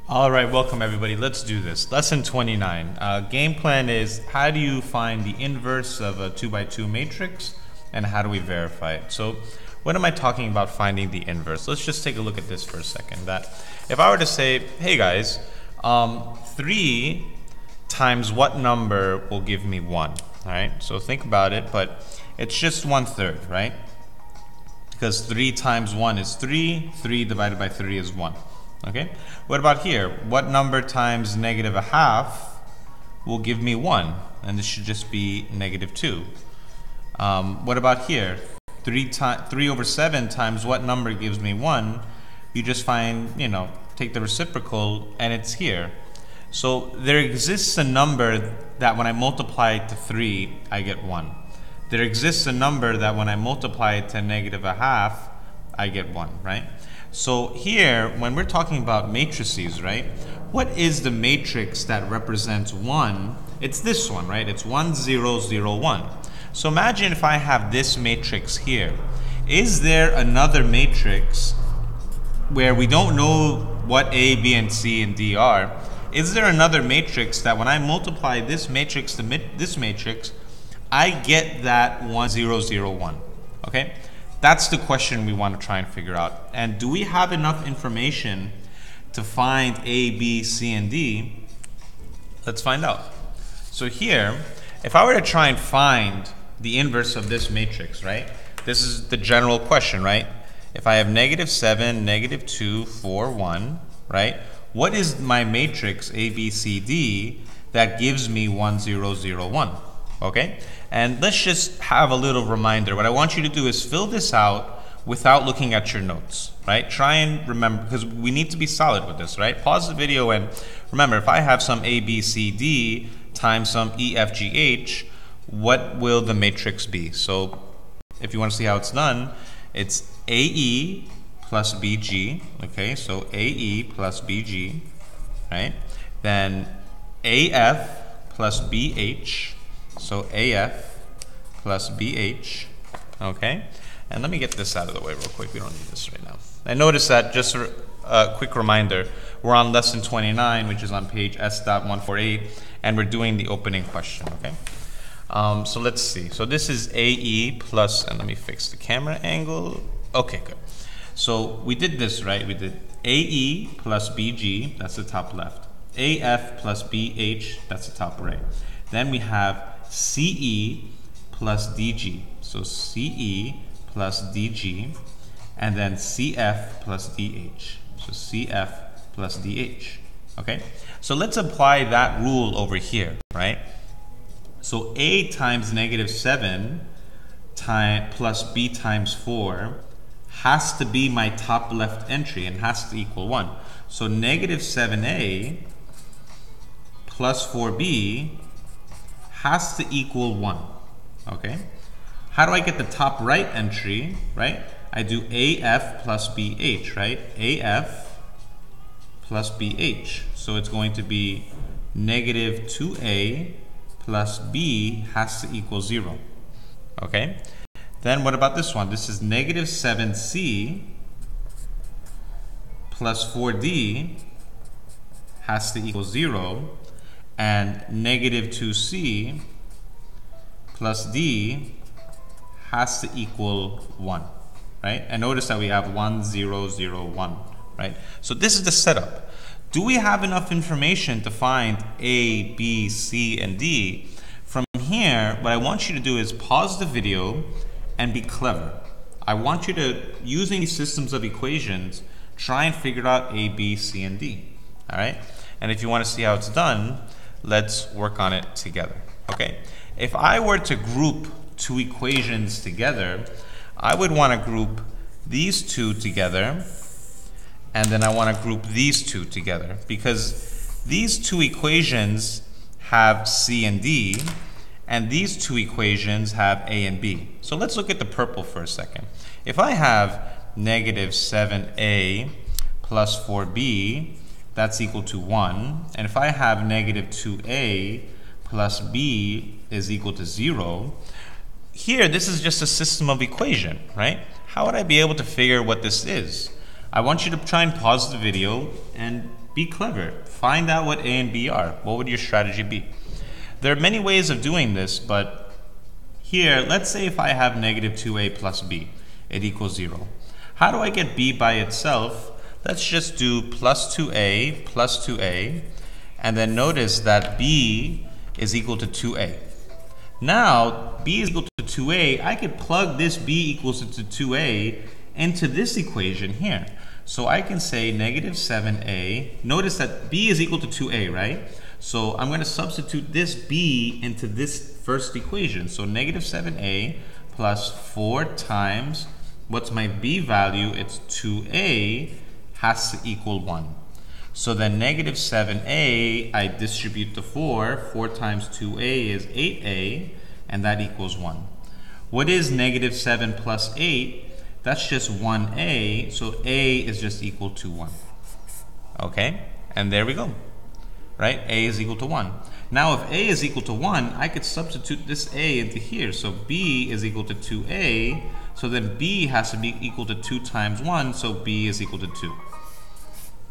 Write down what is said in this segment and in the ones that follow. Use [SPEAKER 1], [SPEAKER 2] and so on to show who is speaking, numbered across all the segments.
[SPEAKER 1] All right, welcome everybody. Let's do this. Lesson 29. Game plan is how do you find the inverse of a 2 by 2 matrix and how do we verify it? So what am I talking about finding the inverse? Let's just take a look at this for a second. That if I were to say, hey guys, 3 times what number will give me 1? All right, so think about it, but it's just 1/3, right? Because 3 times 1 is 3, 3 divided by 3 is 1. Okay, what about here? What number times negative a half will give me 1? And this should just be negative 2. What about here? 3 over 7 times what number gives me 1? You just find, take the reciprocal and it's here. So there exists a number that when I multiply it to 3, I get 1. There exists a number that when I multiply it to negative a half, I get 1, right? So here, when we're talking about matrices, right? What is the matrix that represents 1? It's this one, right? It's 1, 0, 0, 1. So imagine if I have this matrix here. Is there another matrix where we don't know what A, B, and C, and D are? Is there another matrix that when I multiply this matrix to this matrix, I get that 1, 0, 0, 1, okay? That's the question we want to try and figure out. And do we have enough information to find A, B, C, and D? Let's find out. So here, if I were to try and find the inverse of this matrix, right? This is the general question, right? If I have negative 7, negative 2, 4, 1, right? What is my matrix A, B, C, D that gives me 1, 0, 0, 1? Okay? And let's just have a little reminder. What I want you to do is fill this out without looking at your notes, right? Try and remember, because we need to be solid with this, right? Pause the video and remember, if I have some A, B, C, D times some E, F, G, H, what will the matrix be? So if you want to see how it's done, it's AE plus BG, okay? So AE plus BG, right? Then AF plus BH, so AF plus BH, okay? And let me get this out of the way real quick. We don't need this right now. And notice that, just a quick reminder, we're on lesson 29, which is on page S.148, and we're doing the opening question, okay? So let's see. So this is AE plus, and let me fix the camera angle. Okay, good. So we did this, right? We did AE plus BG, that's the top left. AF plus BH, that's the top right. Then we have CE plus DG. So CE plus DG, and then CF plus DH. So CF plus DH, okay? So let's apply that rule over here, right? So A times negative 7 plus B times 4 has to be my top left entry and has to equal 1. So negative 7A plus 4B has to equal 1, okay? How do I get the top right entry, right? I do AF plus BH, right? AF plus BH. So it's going to be negative 2A plus B has to equal 0, okay? Then what about this one? This is negative 7C plus 4D has to equal 0, and negative 2C plus D has to equal 1, right? And notice that we have 1, 0, 0, 1, right? So this is the setup. Do we have enough information to find A, B, C, and D? From here, what I want you to do is pause the video and be clever. I want you to, using these systems of equations, try and figure out A, B, C, and D, all right? And if you want to see how it's done, let's work on it together, okay? If I were to group two equations together, I would want to group these two together, and then I want to group these two together, because these two equations have C and D, and these two equations have A and B. So let's look at the purple for a second. If I have negative 7A plus 4B, that's equal to 1. And if I have negative 2A plus B is equal to 0, here this is just a system of equation, right? How would I be able to figure what this is? I want you to try and pause the video and Be clever. Find out what A and B are. What would your strategy be? There are many ways of doing this, but here, let's say if I have negative 2a plus b, it equals 0. How do I get b by itself? Let's just do plus 2a, and then notice that b is equal to 2a. Now, b is equal to 2a, I could plug this b equals to 2a into this equation here. So I can say negative 7a, notice that b is equal to 2a, right? So I'm going to substitute this b into this first equation. So negative 7a plus 4 times, what's my b value? It's 2a, has to equal 1. So then negative 7a, I distribute the 4. 4 times 2a is 8a, and that equals 1. What is negative 7 plus 8? That's just 1a, so a is just equal to 1. Okay, and there we go. Right, a is equal to 1. Now if a is equal to 1, I could substitute this a into here. So b is equal to 2a, so then b has to be equal to 2 times 1, so b is equal to 2.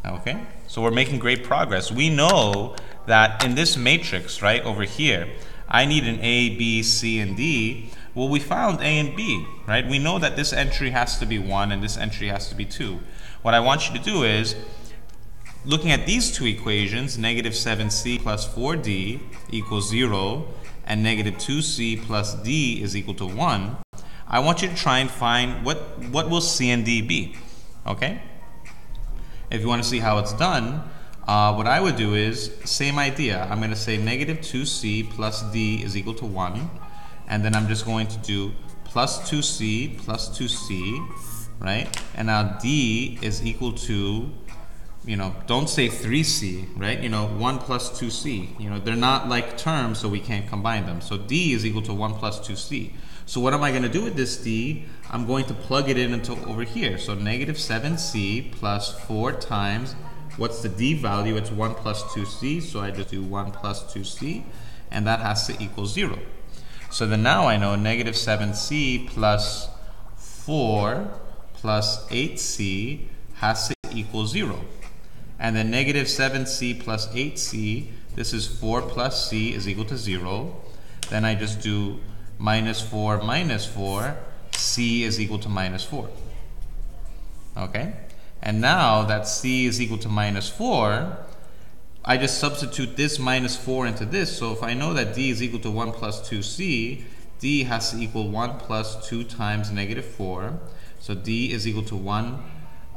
[SPEAKER 1] Okay, so we're making great progress. We know that in this matrix, right, over here, I need an A, B, C, and D. Well, we found A and B, right? We know that this entry has to be 1 and this entry has to be 2. What I want you to do is, looking at these two equations, negative 7c plus 4d equals 0, and negative 2c plus d is equal to 1, I want you to try and find what will c and d be, okay? If you want to see how it's done, what I would do is, same idea. I'm going to say negative 2c plus d is equal to 1, and then I'm just going to do plus 2c plus 2c, right? And now d is equal to, don't say 3c, right? 1 plus 2c. They're not like terms, so we can't combine them. So d is equal to 1 plus 2c. So what am I going to do with this d? I'm going to plug it in into over here. So negative 7c plus 4 times, what's the d value? It's 1 plus 2c, so I just do 1 plus 2c, and that has to equal 0. So then now I know negative 7c plus 4 plus 8c has to equal 0. And then negative 7c plus 8c, this is 4 plus c is equal to 0. Then I just do minus 4, c is equal to minus 4. Okay? And now that c is equal to minus 4, I just substitute this minus 4 into this. So if I know that d is equal to 1 plus 2c, d has to equal 1 plus 2 times negative 4. So d is equal to 1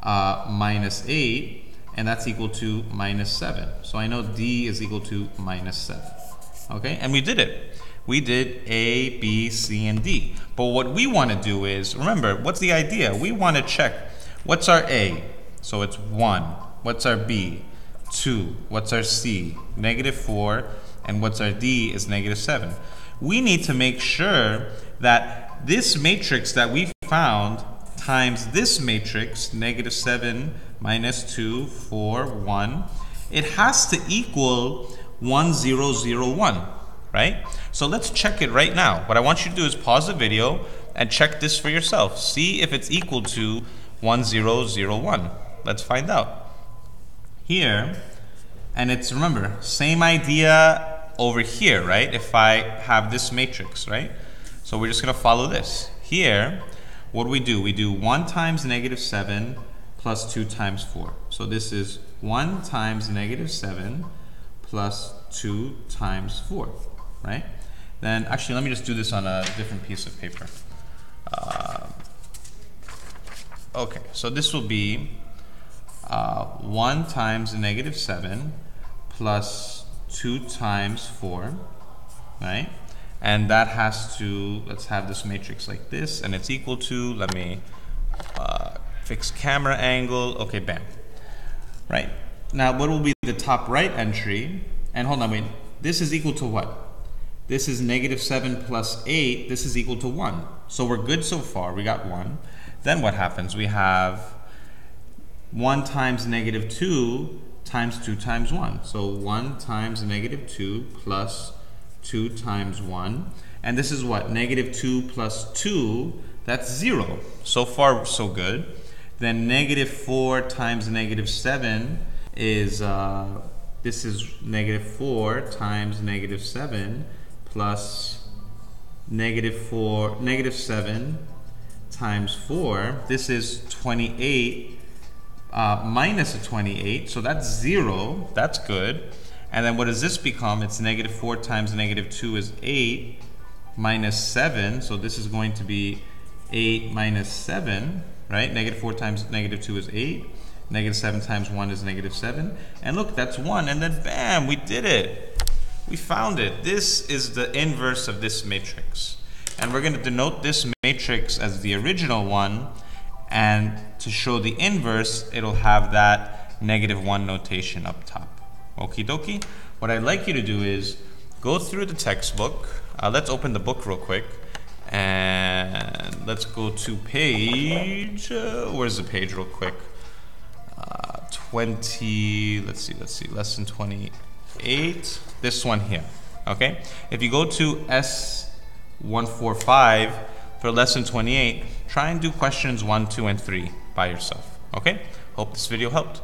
[SPEAKER 1] minus 8, and that's equal to minus 7. So I know d is equal to minus 7. Okay, and we did it. We did A, B, C, and D. But what we want to do is, remember, what's the idea? We want to check, what's our A? So it's 1. What's our B? 2. What's our C? Negative 4. And what's our D is negative 7. We need to make sure that this matrix that we found times this matrix, negative 7 minus 2, 4, 1, it has to equal 1, 0, 0, 1, right? So let's check it right now. What I want you to do is pause the video and check this for yourself. See if it's equal to 1, 0, 0, 1. Let's find out. Here, and it's, remember, same idea over here, right? If I have this matrix, right? So we're just going to follow this. Here, what do? We do 1 times negative 7 plus 2 times 4. So this is 1 times negative 7 plus 2 times 4, right? Then, actually, let me just do this on a different piece of paper. Okay, so this will be 1 times negative 7 plus 2 times 4, right? And that has to, let's have this matrix like this, and it's equal to, let me fix camera angle. Okay, bam. Right? Now, what will be the top right entry? And hold on, wait. This is equal to what? This is negative 7 plus 8. This is equal to 1. So we're good so far. We got 1. Then what happens? We have 1 times negative 2 times 2 times 1. So 1 times negative 2 plus 2 times 1. And this is what? Negative 2 plus 2, that's 0. So far, so good. Then negative 4 times negative 7 is this is -4 times -7 plus -7 times 4. This is 28 minus a 28, so that's 0. That's good. And then what does this become? It's -4 times -2 is 8 minus 7. So this is going to be 8 minus 7, right? -4 times -2 is 8. -7 times 1 is -7. And look, that's 1. And then bam, we did it. We found it. This is the inverse of this matrix. And we're going to denote this matrix as the original one. And to show the inverse, it'll have that -1 notation up top. Okie dokie. What I'd like you to do is go through the textbook. Let's open the book real quick. And let's go to page, where's the page real quick? 20, let's see, lesson 28. This one here, okay? If you go to S145 for lesson 28, try and do questions 1, 2, and 3 by yourself, okay? Hope this video helped.